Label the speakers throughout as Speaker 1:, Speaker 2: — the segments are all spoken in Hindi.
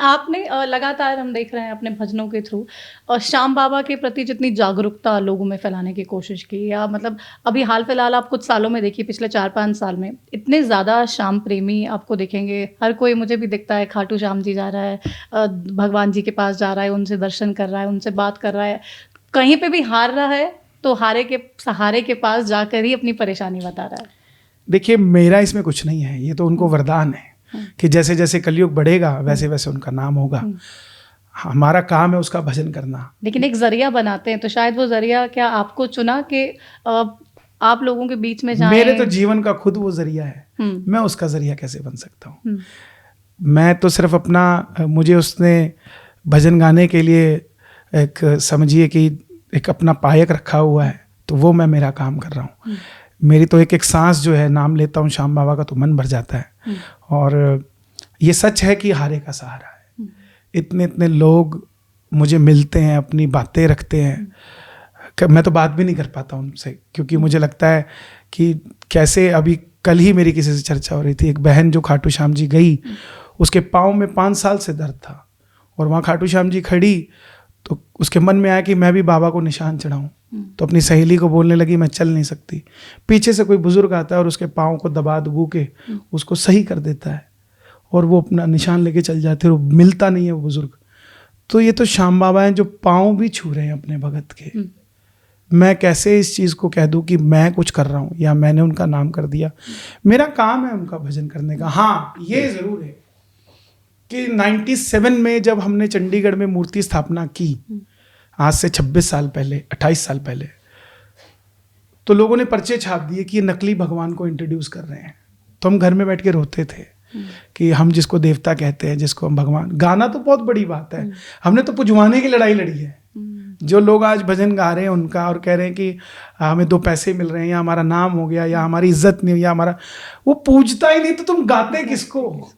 Speaker 1: आपने लगातार हम देख रहे हैं अपने भजनों के थ्रू श्याम बाबा के प्रति जितनी जागरूकता लोगों में फैलाने की कोशिश की, या मतलब अभी हाल फिलहाल आप कुछ सालों में देखिए, पिछले 4-5 साल में इतने ज़्यादा श्याम प्रेमी आपको दिखेंगे। हर कोई, मुझे भी दिखता है, खाटू श्याम जी जा रहा है, भगवान जी के पास जा रहा है, उनसे दर्शन कर रहा है, उनसे बात कर रहा है, कहीं पे भी हार रहा है तो हारे के सहारे के पास जाकर ही अपनी परेशानी बता रहा है।
Speaker 2: देखिए, मेरा इसमें कुछ नहीं है, ये तो उनको वरदान है कि जैसे जैसे कलयुग बढ़ेगा वैसे वैसे उनका नाम होगा। हमारा काम है उसका भजन करना।
Speaker 1: लेकिन एक जरिया बनाते हैं, तो शायद वो जरिया क्या आपको चुना कि आप लोगों के बीच में जाएं?
Speaker 2: मेरे तो जीवन का खुद वो जरिया है, मैं उसका जरिया कैसे बन सकता हूँ? मैं तो सिर्फ अपना, मुझे उसने भजन गाने के लिए एक, समझिए कि एक अपना पायक रखा हुआ है, तो वो मैं मेरा काम कर रहा हूँ। मेरी तो एक एक सांस जो है, नाम लेता हूँ श्याम बाबा का तो मन भर जाता है। और ये सच है कि हारे का सहारा है। इतने इतने लोग मुझे मिलते हैं, अपनी बातें रखते हैं, मैं तो बात भी नहीं कर पाता उनसे, क्योंकि मुझे लगता है कि कैसे, अभी कल ही मेरी किसी से चर्चा हो रही थी, एक बहन जो खाटू श्याम जी गई, उसके पाँव में 5 साल से दर्द था, और वहाँ खाटू श्याम जी खड़ी तो उसके मन में आया कि मैं भी बाबा को निशान चढ़ाऊं। तो अपनी सहेली को बोलने लगी मैं चल नहीं सकती। पीछे से कोई बुजुर्ग आता है और उसके पाँव को दबा दबू के उसको सही कर देता है, और वो अपना निशान लेके चल जाते हैं, और मिलता नहीं है वो बुजुर्ग। तो ये तो श्याम बाबा हैं जो पाँव भी छू रहे हैं अपने भगत के। मैं कैसे इस चीज़ को कह दूं कि मैं कुछ कर रहा हूँ या मैंने उनका नाम कर दिया? मेरा काम है उनका भजन करने का। हाँ, ये ज़रूर है कि 97 में जब हमने चंडीगढ़ में मूर्ति स्थापना की, आज से 26 साल पहले, 28 साल पहले, तो लोगों ने पर्चे छाप दिए कि ये नकली भगवान को इंट्रोड्यूस कर रहे हैं। तो हम घर में बैठ के रोते थे कि हम जिसको देवता कहते हैं, जिसको हम भगवान, गाना तो बहुत बड़ी बात है, हमने तो पुजवाने की लड़ाई लड़ी है। जो लोग आज भजन गा रहे हैं उनका, और कह रहे हैं कि हमें 2 पैसे मिल रहे हैं, या हमारा नाम हो गया, या हमारी इज्जत नहीं हुई, या हमारा, वो पूजता ही नहीं, तो तुम गाते किसको?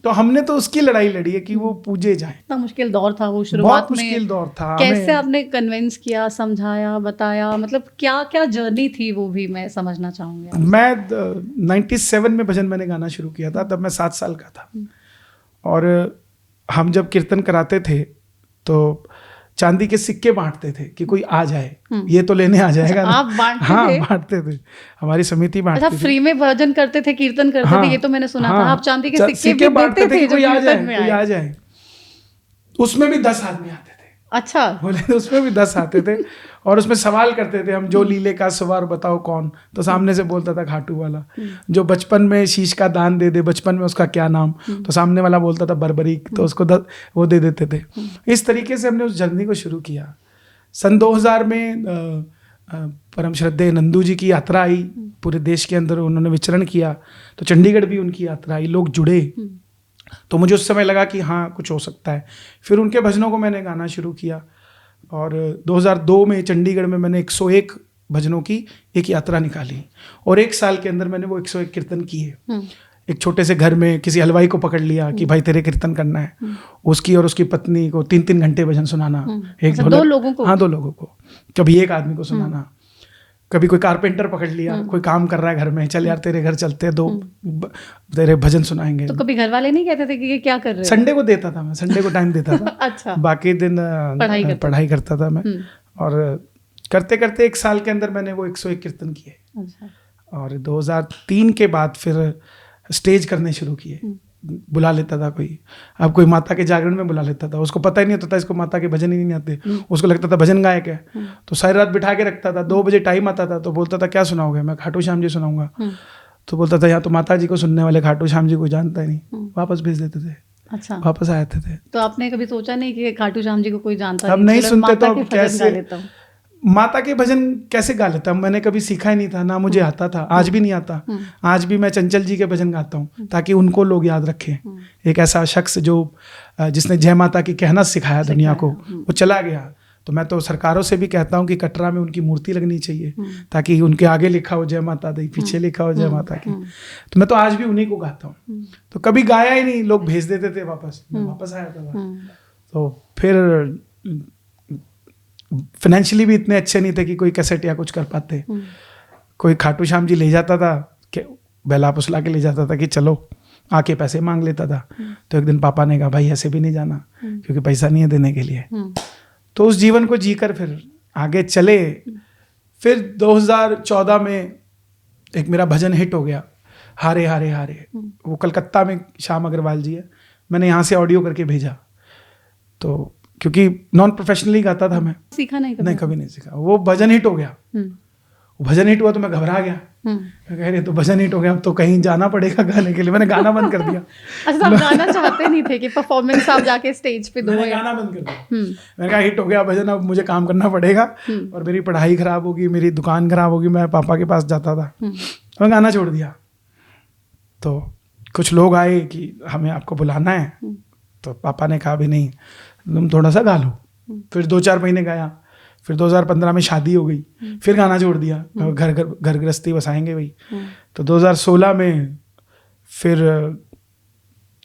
Speaker 2: तो हमने तो उसकी लड़ाई लड़ी है कि वो पूजे जाएं।
Speaker 1: इतना मुश्किल दौर था वो, शुरुआत में
Speaker 2: बहुत मुश्किल दौर था।
Speaker 1: कैसे आपने कन्विंस किया, समझाया, बताया, मतलब क्या क्या जर्नी थी वो भी मैं समझना चाहूँगी।
Speaker 2: मैं 97 में भजन मैंने गाना शुरू किया था, तब मैं 7 साल का था, और हम जब कीर्तन कराते थे तो चांदी के सिक्के बांटते थे कि कोई आ जाए, ये तो लेने आ जाएगा।
Speaker 1: अच्छा, आप बांटते थे?
Speaker 2: हाँ, बांटते थे, हमारी समिति बांटती थी।
Speaker 1: अच्छा, फ्री में भजन करते थे, कीर्तन करते थे, ये तो मैंने सुना था। आप चांदी के सिक्के भी
Speaker 2: बांटते
Speaker 1: देते थे
Speaker 2: कोई आ जाए, कोई आ
Speaker 1: आए?
Speaker 2: जाए। उसमें भी 10 आदमी आते थे।
Speaker 1: अच्छा,
Speaker 2: बोले तो उसमें भी 10 आते थे, और उसमें सवाल करते थे हम, जो लीले का सवार बताओ कौन? तो सामने से बोलता था खाटू वाला। जो बचपन में शीश का दान दे दे, बचपन में उसका क्या नाम? तो सामने वाला बोलता था बर्बरीक, तो उसको वो दे देते थे। इस तरीके से हमने उस जर्नी को शुरू किया। सन 2000 में परम श्रद्धेय नंदू जी की यात्रा आई, पूरे देश के अंदर उन्होंने विचरण किया, तो चंडीगढ़ भी उनकी यात्रा आई, लोग जुड़े। तो मुझे उस समय लगा कि हाँ, कुछ हो सकता है। फिर उनके भजनों को मैंने गाना शुरू किया, और 2002 में चंडीगढ़ में मैंने 101 भजनों की एक यात्रा निकाली, और 1 साल के अंदर मैंने वो 101 कीर्तन किए। एक छोटे से घर में किसी हलवाई को पकड़ लिया कि भाई तेरे कीर्तन करना है, उसकी और उसकी पत्नी को 3-3 घंटे भजन सुनाना। एक
Speaker 1: 2 लोगों को?
Speaker 2: हाँ, 2 लोगों को, कभी एक आदमी को सुनाना। कभी कोई कारपेंटर पकड़ लिया, कोई काम कर रहा है घर में, चल यार तेरे घर चलते हैं, 2 तेरे भजन सुनाएंगे।
Speaker 1: तो कभी घर वाले नहीं कहते थे कि ये क्या कर रहे हो?
Speaker 2: संडे को देता था मैं, संडे को टाइम देता था।
Speaker 1: अच्छा,
Speaker 2: बाकी दिन पढ़ाई करता था मैं। और करते करते 1 साल के अंदर मैंने वो 101 कीर्तन किए।
Speaker 1: अच्छा।
Speaker 2: और 2003 के बाद फिर स्टेज करने शुरू किए। बुला लेता था कोई, अब कोई माता के जागरण में बुला लेता था, उसको पता ही नहीं होता था इसको माता के भजन ही नहीं आते, उसको लगता था भजन गायक है। तो सारी रात बिठा के रखता था, 2 बजे टाइम आता था तो बोलता था क्या सुनाओगे? मैं खाटू श्याम जी सुनाऊंगा। तो बोलता था यहाँ तो माता जी को सुनने वाले, खाटू श्याम जी को जानता ही नहीं, वापस भेज देते थे।
Speaker 1: अच्छा,
Speaker 2: वापस आते थे।
Speaker 1: तो आपने कभी सोचा नहीं कि खाटू श्याम जी को कोई जानता
Speaker 2: अब नहीं सुनते तो कैसे
Speaker 1: लेता हूँ?
Speaker 2: माता के भजन कैसे गा लेता हूँ? मैंने कभी सीखा ही नहीं था, ना मुझे आता था, आज भी नहीं आता। आज भी मैं चंचल जी के भजन गाता हूँ ताकि उनको लोग याद रखें। एक ऐसा शख्स जो जिसने जय माता की कहना सिखाया दुनिया को, वो चला गया। तो मैं तो सरकारों से भी कहता हूँ कि कटरा में उनकी मूर्ति लगनी चाहिए ताकि उनके आगे लिखा हो जय माता दी, पीछे लिखा हो जय माता की। तो मैं तो आज भी उन्हीं को गाता हूँ। तो कभी गाया ही नहीं, लोग भेज देते थे वापस, मैं वापस आया था। तो फिर फाइनेंशियली भी इतने अच्छे नहीं थे कि कोई कैसेट या कुछ कर पाते। कोई खाटू श्याम जी ले जाता था, बेला पुसला के ले जाता था कि चलो आके पैसे मांग लेता था। तो एक दिन पापा ने कहा भाई ऐसे भी नहीं जाना, क्योंकि पैसा नहीं है देने के लिए। तो उस जीवन को जीकर फिर आगे चले। फिर 2014 में एक मेरा भजन हिट हो गया, हारे हारे हारे। वो कलकत्ता में श्याम अग्रवाल जी है, मैंने यहाँ से ऑडियो करके भेजा। तो क्योंकि नॉन प्रोफेशनली गाता था मैं,
Speaker 1: सीखा नहीं
Speaker 2: नहीं कभी नहीं सीखा। वो भजन हिट हो गया। वो भजन हिट हुआ तो मैं घबरा गया, मैं कह रही तो भजन हिट हो गया, अब तो कहीं जाना पड़ेगा गाने के लिए। मैंने गाना बंद कर दिया।
Speaker 1: अच्छा, आप गाना चाहते नहीं थे कि परफॉर्मेंस आप जाके स्टेज पे दो?
Speaker 2: मैंने गाना बंद कर दिया। मैंने कहा हिट हो गया भजन, अब मुझे काम करना पड़ेगा, और मेरी पढ़ाई खराब होगी, मेरी दुकान खराब होगी। मैं पापा के पास जाता था, मैं गाना छोड़ दिया। तो कुछ लोग आए कि हमें आपको बुलाना है, तो पापा ने कहा भी नहीं, तुम थोड़ा सा गा लो। फिर 2-4 महीने गाया। फिर 2015 में शादी हो गई, फिर गाना छोड़ दिया। घर गृहस्थी बसाएंगे भाई। तो 2016 में, फिर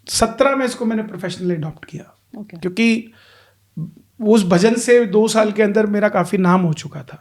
Speaker 2: 17 में इसको मैंने प्रोफेशनली अडॉप्ट किया। क्योंकि उस भजन से 2 साल के अंदर मेरा काफ़ी नाम हो चुका था।